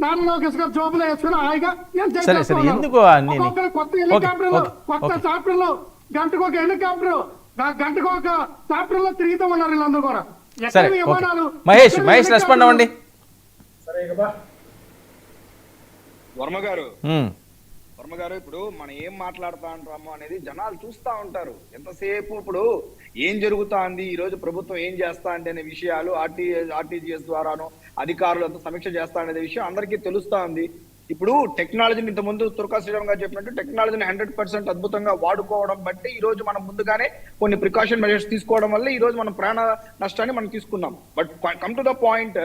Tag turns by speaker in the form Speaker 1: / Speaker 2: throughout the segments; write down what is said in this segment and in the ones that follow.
Speaker 1: నాన్న లోకేష్ గారు జోబులో వేసుకుని హాయిగా
Speaker 2: సరే సరే ఎందుకు
Speaker 1: ఒక్కొక్కరు కొత్త హెలికాప్టర్లు కొత్త సాఫ్ట్వేర్లు గంటకు ఒక హెలికాప్టర్ గంటకు ఒక సాఫ్ట్వేర్ లో తిరుగుతూ ఉన్నారు వీళ్ళందరూ కూడా.
Speaker 2: సరే మహేష్ రెస్పాండ్ అవ్వండి.
Speaker 3: వర్మ గారు ఇప్పుడు మనం ఏం మాట్లాడుతా ఉంటాము అనేది జనాలు చూస్తా ఉంటారు. ఎంతసేపు ఇప్పుడు ఏం జరుగుతా ఉంది, ఈ రోజు ప్రభుత్వం ఏం చేస్తా ఉంది అనే విషయాలు ఆర్టీజీఎస్ ద్వారాను అధికారులతో సమీక్ష చేస్తా అనే విషయం అందరికీ తెలుస్తా ఉంది. ఇప్పుడు టెక్నాలజీని ఇంతకుముందు తురకా శ్రీరామ్ గారు చెప్పినట్టు టెక్నాలజీని 100% అద్భుతంగా వాడుకోవడం బట్టి ఈ రోజు మనం ముందుగానే కొన్ని ప్రికాషన్ మెజర్స్ తీసుకోవడం వల్ల ఈ రోజు మనం ప్రాణ నష్టాన్ని మనం తీసుకున్నాం. But come to the point,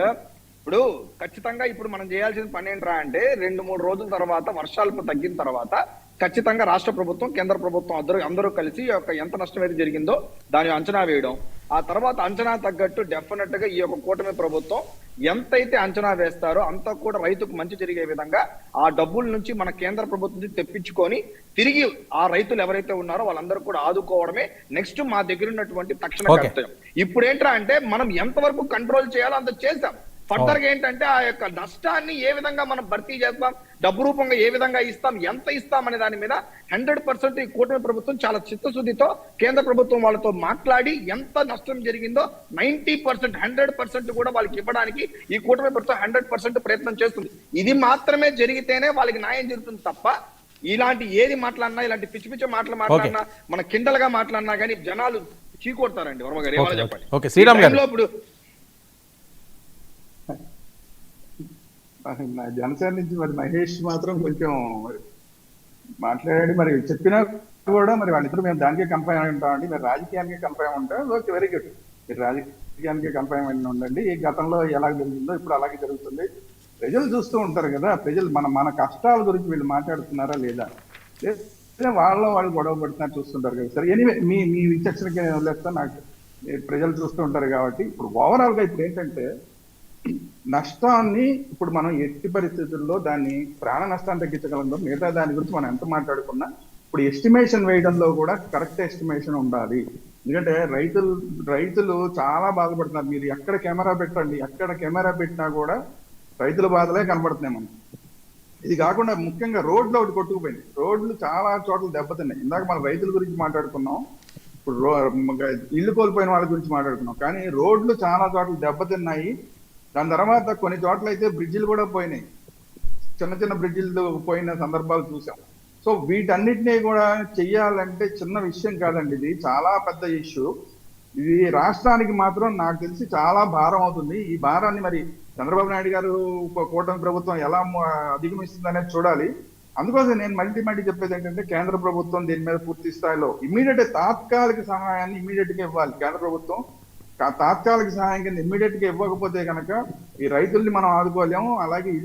Speaker 3: ఇప్పుడు ఖచ్చితంగా ఇప్పుడు మనం చేయాల్సిన పని ఏంట్రా అంటే 2-3 రోజుల తర్వాత వర్షాలు తగ్గిన తర్వాత ఖచ్చితంగా రాష్ట్ర ప్రభుత్వం కేంద్ర ప్రభుత్వం అందరూ కలిసి ఎంత నష్టం అయితే జరిగిందో దాని అంచనా వేయడం, ఆ తర్వాత అంచనా తగ్గట్టు డెఫినెట్ గా ఈ యొక్క కూటమి ప్రభుత్వం ఎంతైతే అంచనా వేస్తారో అంత కూడా రైతుకు మంచి జరిగే విధంగా ఆ డబ్బుల నుంచి మన కేంద్ర ప్రభుత్వం నుంచి తెప్పించుకొని తిరిగి ఆ రైతులు ఎవరైతే ఉన్నారో వాళ్ళందరూ కూడా ఆదుకోవడమే నెక్స్ట్ మా దగ్గర ఉన్నటువంటి తక్షణ కర్తవ్యం. ఇప్పుడు ఏంట్రా అంటే మనం ఎంతవరకు కంట్రోల్ చేయాలో అంత చేసాం. ఫర్దర్ గా ఏంటంటే ఆ యొక్క నష్టాన్ని ఏ విధంగా మనం భర్తీ చేస్తాం, డబ్బు రూపంగా ఏ విధంగా ఇస్తాం, ఎంత ఇస్తాం అనే దాని మీద 100% ఈ కూటమి ప్రభుత్వం చాలా చిత్తశుద్ధితో కేంద్ర ప్రభుత్వం వాళ్ళతో మాట్లాడి ఎంత నష్టం జరిగిందో 90% 100% కూడా వాళ్ళకి ఇవ్వడానికి ఈ కూటమి ప్రభుత్వం 100% ప్రయత్నం చేస్తుంది. ఇది మాత్రమే జరిగితేనే వాళ్ళకి న్యాయం జరుగుతుంది తప్ప ఇలాంటి ఏది మాట్లాడినా, ఇలాంటి పిచ్చి పిచ్చి మాటలు మాట్లాడినా, మన కిండల్ గా మాట్లాడినా కానీ జనాలు చీకొడతారండి. వర్మ గారు ఏమైనా చెప్పండి.
Speaker 2: శ్రీరామ్ గారు
Speaker 3: ఇప్పుడు
Speaker 4: జనసేన నుంచి మరి మహేష్ మాత్రం కొంచెం మాట్లాడాడు. మరి చెప్పినా కూడా మరి వాళ్ళిద్దరు మేము దానికే కంపైన్ అయి ఉంటామండి, మరి రాజకీయానికి కంపైన్ ఉంటాం. Okay, very good. మీరు రాజకీయానికి కంపైన్ అయి ఉండండి. ఈ గతంలో ఎలా జరిగిందో ఇప్పుడు అలాగే జరుగుతుంది. ప్రజలు చూస్తూ ఉంటారు కదా, ప్రజలు మన కష్టాల గురించి వీళ్ళు మాట్లాడుతున్నారా లేదా, వాళ్ళు గొడవ పడుతున్నారు చూస్తుంటారు కదా. సరే, ఎనీవే మీ విచక్షణకి నేను వదిలేస్తాను. నాకు ప్రజలు చూస్తూ ఉంటారు కాబట్టి ఇప్పుడు ఓవరాల్ గా ఇప్పుడు ఏంటంటే నష్టాన్ని ఇప్పుడు మనం ఎట్టి పరిస్థితుల్లో దాన్ని ప్రాణ నష్టాన్ని తగ్గించగలం. మిగతా దాని గురించి మనం ఎంత మాట్లాడుకున్నా ఇప్పుడు ఎస్టిమేషన్ వేయడంలో కూడా కరెక్ట్ ఎస్టిమేషన్ ఉండాలి. ఎందుకంటే రైతులు చాలా బాధపడుతున్నారు. మీరు ఎక్కడ కెమెరా పెట్టండి, ఎక్కడ కెమెరా పెట్టినా కూడా రైతుల బాధలే కనబడుతున్నాయి మనకి. ఇది కాకుండా ముఖ్యంగా రోడ్లు ఒకటి కొట్టుకుపోయింది. రోడ్లు చాలా చోట్ల దెబ్బతిన్నాయి. ఇందాక మనం రైతుల గురించి మాట్లాడుకున్నాం, ఇప్పుడు ఇల్లు కోల్పోయిన వాళ్ళ గురించి మాట్లాడుకున్నాం. కానీ రోడ్లు చాలా చోట్ల దెబ్బతిన్నాయి. దాని తర్వాత కొన్ని చోట్ల అయితే బ్రిడ్జిలు కూడా పోయినాయి, చిన్న బ్రిడ్జిలు పోయిన సందర్భాలు చూసాం. సో వీటన్నిటినీ కూడా చెయ్యాలంటే చిన్న విషయం కాదండి, ఇది చాలా పెద్ద ఇష్యూ. ఇది రాష్ట్రానికి మాత్రం నాకు తెలిసి చాలా భారం అవుతుంది. ఈ భారాన్ని మరి చంద్రబాబు నాయుడు గారు కూటమి ప్రభుత్వం ఎలా అధిగమిస్తుంది అనేది చూడాలి. అందుకోసం నేను మళ్ళీ చెప్పేది ఏంటంటే కేంద్ర ప్రభుత్వం దీని మీద పూర్తి స్థాయిలో తాత్కాలిక సహాయాన్ని ఇమీడియట్ గా ఇవ్వాలి. కేంద్ర ప్రభుత్వం తాత్కాలిక సహాయం కింద ఇమ్మీడియట్ గా ఇవ్వకపోతే కనుక ఈ రైతుల్ని మనం ఆదుకోలేము. అలాగే ఇల్లు